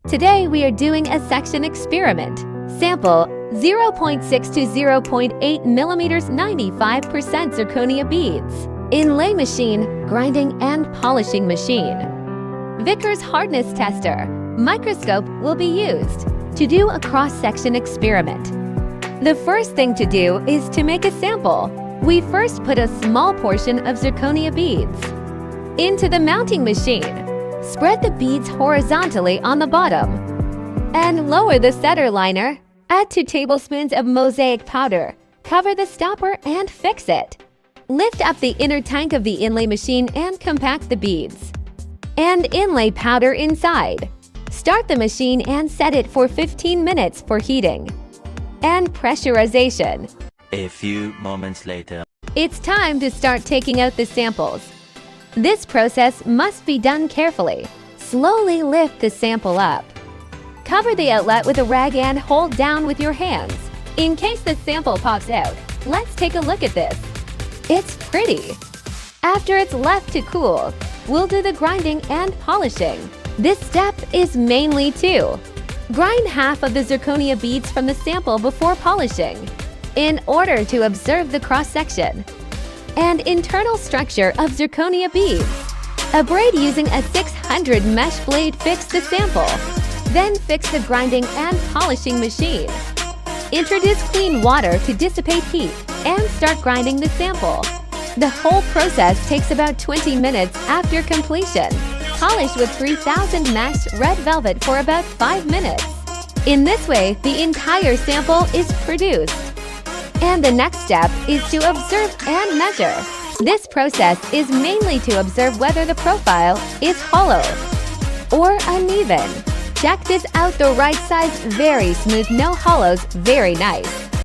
Today we are doing a section experiment. Sample 0.6 to 0.8 millimeters 95% zirconia beads. Inlay machine, grinding and polishing machine. Vickers hardness tester. Microscope will be used to do a cross-section experiment. The first thing to do is to make a sample. We first put a small portion of zirconia beads into the mounting machine. Spread the beads horizontally on the bottom and lower the setter liner. Add 2 tablespoons of mosaic powder. Cover the stopper and fix it. Lift up the inner tank of the inlay machine and compact the beads and inlay powder inside. Start the machine and set it for 15 minutes for heating and pressurization. A few moments later. It's time to start taking out the samples. This process must be done carefully. Slowly lift the sample up. Cover the outlet with a rag and hold down with your hands. In case the sample pops out, let's take a look at this. It's pretty. After it's left to cool, we'll do the grinding and polishing. This step is mainly to grind half of the zirconia beads from the sample before polishing in order to observe the cross-section and internal structure of zirconia beads. A braid using a 600 mesh blade fix the sample. Then fix the grinding and polishing machine. Introduce clean water to dissipate heat and start grinding the sample. The whole process takes about 20 minutes after completion. Polish with 3000 mesh red velvet for about 5 minutes. In this way, the entire sample is produced. And the next step is to observe and measure. This process is mainly to observe whether the profile is hollow or uneven. Check this out, the right size, very smooth, no hollows, very nice.